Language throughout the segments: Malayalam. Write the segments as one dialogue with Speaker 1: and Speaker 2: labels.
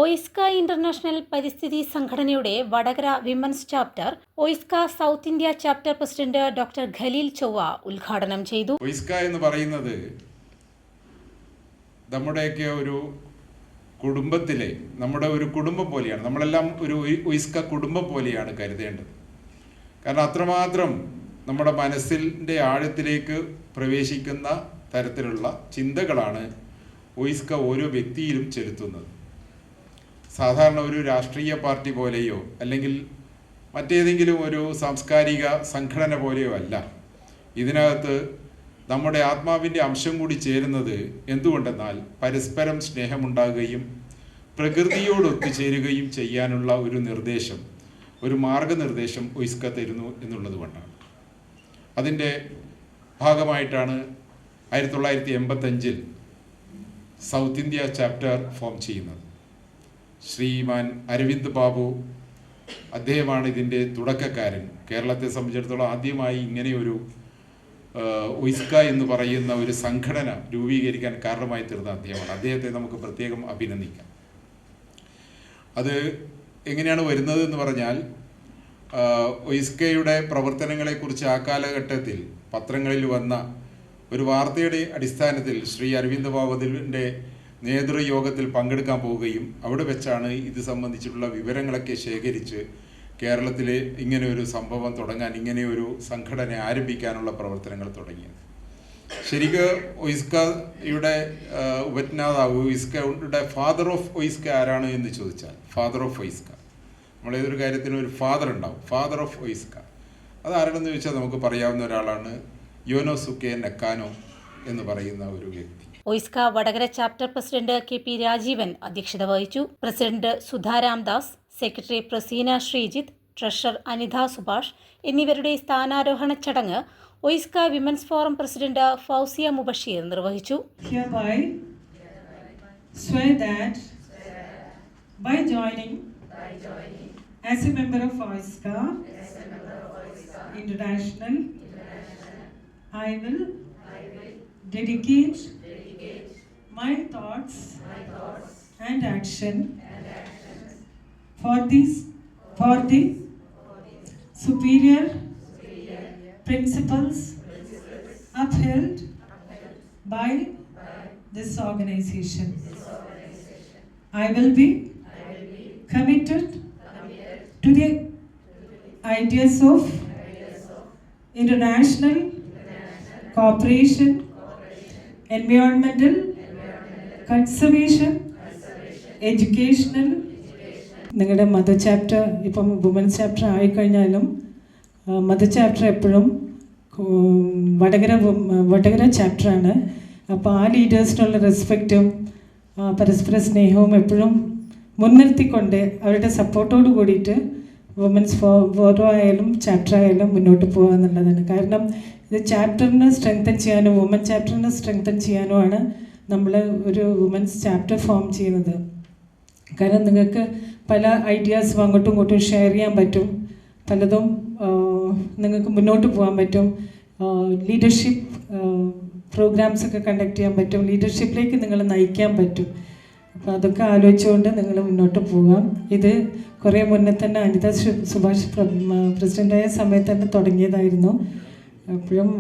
Speaker 1: ഒയിസ്ക ഇന്റർനാഷണൽ പരിസ്ഥിതി സംഘടനയുടെ Vadakara women's chapter OISCA south India chapter president doctor Khaleel Chovva ഉദ്ഘാടനം ചെയ്തു.
Speaker 2: ഒയിസ്ക എന്ന് പറയുന്നത് നമ്മുടെയൊക്കെ ഒരു കുടുംബത്തിലെ നമ്മുടെ ഒരു കുടുംബം പോലെയാണ്. നമ്മളെല്ലാം ഒരു ഒയിസ്ക കുടുംബം പോലെയാണ് കരുതേണ്ടത്. കാരണം അത്രമാത്രം നമ്മുടെ മനസ്സിൻ്റെ ആഴത്തിലേക്ക് പ്രവേശിക്കുന്ന തരത്തിലുള്ള ചിന്തകളാണ് ഒയിസ്ക ഓരോ വ്യക്തിയിലും ചെലുത്തുന്നത്. സാധാരണ ഒരു രാഷ്ട്രീയ പാർട്ടി പോലെയോ അല്ലെങ്കിൽ മറ്റേതെങ്കിലും ഒരു സാംസ്കാരിക സംഘടന പോലെയോ അല്ല. ഇതിനകത്ത് നമ്മുടെ ആത്മാവിൻ്റെ അംശം കൂടി ചേരുന്നത് എന്തുകൊണ്ടെന്നാൽ പരസ്പരം സ്നേഹമുണ്ടാകുകയും പ്രകൃതിയോട് ഒത്തുചേരുകയും ചെയ്യാനുള്ള ഒരു നിർദ്ദേശം, ഒരു മാർഗനിർദ്ദേശം ഒയിസ്ക തരുന്നു എന്നുള്ളത് കൊണ്ടാണ്. അതിൻ്റെ ഭാഗമായിട്ടാണ് 1985 സൗത്ത് ഇന്ത്യ ചാപ്റ്റർ ഫോം ചെയ്യുന്നത്. ശ്രീമാൻ അരവിന്ദ് ബാബു അദ്ദേഹമാണ് ഇതിൻ്റെ തുടക്കക്കാരൻ. കേരളത്തെ സംബന്ധിച്ചിടത്തോളം ആദ്യമായി ഇങ്ങനെയൊരു ഒയിസ്ക എന്ന് പറയുന്ന ഒരു സംഘടന രൂപീകരിക്കാൻ കാരണമായി തീർന്ന അദ്ദേഹമാണ്. അദ്ദേഹത്തെ നമുക്ക് പ്രത്യേകം അഭിനന്ദിക്കാം. അത് എങ്ങനെയാണ് വരുന്നത് എന്ന് പറഞ്ഞാൽ, ഒയിസ്കയുടെ പ്രവർത്തനങ്ങളെക്കുറിച്ച് ആ കാലഘട്ടത്തിൽ പത്രങ്ങളിൽ വന്ന ഒരു വാർത്തയുടെ അടിസ്ഥാനത്തിൽ ശ്രീ അരവിന്ദ് ബാബുവിൻ്റെ നേതൃയോഗത്തിൽ പങ്കെടുക്കാൻ പോവുകയും അവിടെ വെച്ചാണ് ഇത് സംബന്ധിച്ചിട്ടുള്ള വിവരങ്ങളൊക്കെ ശേഖരിച്ച് കേരളത്തിൽ ഇങ്ങനെ ഒരു സംഭവം തുടങ്ങാൻ, ഇങ്ങനെയൊരു സംഘടന ആരംഭിക്കാനുള്ള പ്രവർത്തനങ്ങൾ തുടങ്ങിയത്. ശരിക്കും ഒയിസ്കയുടെ ഉപജ്ഞാതാവ്, ഒയിസ്കയുടെ ഫാദർ ഓഫ് ഒയിസ്ക ആരാണ് എന്ന് ചോദിച്ചാൽ, ഫാദർ ഓഫ് ഒയിസ്ക, നമ്മളേതൊരു കാര്യത്തിനും ഒരു ഫാദർ ഉണ്ടാവും. ഫാദർ ഓഫ് ഒയിസ്ക അതാരാണെന്ന് ചോദിച്ചാൽ നമുക്ക് പറയാവുന്ന ഒരാളാണ് യോനോസുക്കെ നക്കാനോ എന്ന് പറയുന്ന ഒരു വ്യക്തി.
Speaker 1: OISCA Vadakara chapter president KP Rajeevan അധ്യക്ഷത വഹിച്ചു. President Sudha Ramdas, secretary Praseena Sreejith, treasurer Anitha Subhash എന്നിവരുടെ സ്ഥാനാരോഹണ ചടങ്ങ് OISCA women's forum president Fousiya Mubasheer നിർവഹിച്ചു.
Speaker 3: By joining as a member of OISCA International, I will dedicate my thoughts and action for the superior principles upheld by this organization. I will be committed to the ideas of international cooperation, environmental conservation, educational. നിങ്ങളുടെ മദർ ചാപ്റ്റർ ഇപ്പം വുമൻസ് ചാപ്റ്റർ ആയിക്കഴിഞ്ഞാലും മദർ ചാപ്റ്റർ എപ്പോഴും വടകര ചാപ്റ്ററാണ്. അപ്പോൾ ആ ലീഡേഴ്സിനുള്ള റെസ്പെക്റ്റും പരസ്പര സ്നേഹവും എപ്പോഴും മുൻനിർത്തിക്കൊണ്ട് അവരുടെ സപ്പോർട്ടോട് കൂടിയിട്ട് വുമൻസ് ഫോറം ആയാലും ചാപ്റ്റർ ആയാലും മുന്നോട്ട് പോകുക എന്നുള്ളതാണ്. കാരണം ഇത് ചാപ്റ്ററിനെ സ്ട്രെങ്തൻ ചെയ്യാനും വുമൻ ചാപ്റ്ററിനെ സ്ട്രെങ്തൻ ചെയ്യാനുമാണ് നമ്മൾ ഒരു വുമൻസ് ചാപ്റ്റർ ഫോം ചെയ്യുന്നത്. കാരണം നിങ്ങൾക്ക് പല ഐഡിയാസും അങ്ങോട്ടും ഇങ്ങോട്ടും ഷെയർ ചെയ്യാൻ പറ്റും, പലതും നിങ്ങൾക്ക് മുന്നോട്ട് പോകാൻ പറ്റും, ലീഡർഷിപ്പ് പ്രോഗ്രാംസൊക്കെ കണ്ടക്ട് ചെയ്യാൻ പറ്റും, ലീഡർഷിപ്പിലേക്ക് നിങ്ങൾ നയിക്കാൻ പറ്റും. അപ്പോൾ അതൊക്കെ ആലോചിച്ചുകൊണ്ട് നിങ്ങൾ മുന്നോട്ട് പോകാം. ഇത് കുറേ മുന്നേ തന്നെ അനിത സുഭാഷ് പ്രസിഡൻ്റായ സമയത്ത് തന്നെ തുടങ്ങിയതായിരുന്നു. അപ്പോഴും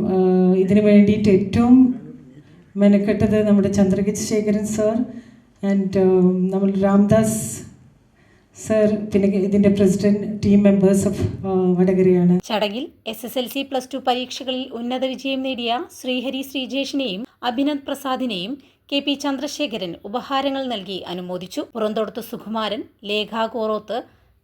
Speaker 3: ഇതിന് വേണ്ടിയിട്ട് ഏറ്റവും മെനക്കെട്ടത് നമ്മുടെ ചന്ദ്രശേഖരൻ സർ ആൻഡ് നമ്മൾ രാംദാസ് സർ, പിന്നെ ഇതിൻ്റെ പ്രസിഡന്റ് ടീം മെമ്പേഴ്സ് ഓഫ് വടകരയാണ്.
Speaker 1: ചടങ്ങിൽ SSLC+2 പരീക്ഷകളിൽ ഉന്നത വിജയം നേടിയ ശ്രീഹരി ശ്രീജേഷിനെയും അഭിനന്ദ് പ്രസാദിനെയും KP ചന്ദ്രശേഖരൻ ഉപഹാരങ്ങൾ നൽകി അനുമോദിച്ചു. പുറന്തോടത്ത് സുകുമാരൻ, ലേഖ കോറോത്ത്,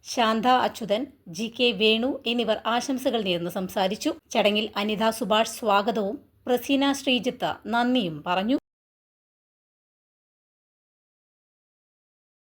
Speaker 1: ശാന്ത അച്യുതൻ, GK വേണു എന്നിവർ ആശംസകൾ നേർന്ന് സംസാരിച്ചു. ചടങ്ങിൽ അനിത സുഭാഷ് സ്വാഗതവും പ്രസീന ശ്രീജിത്ത് നന്ദിയും പറഞ്ഞു.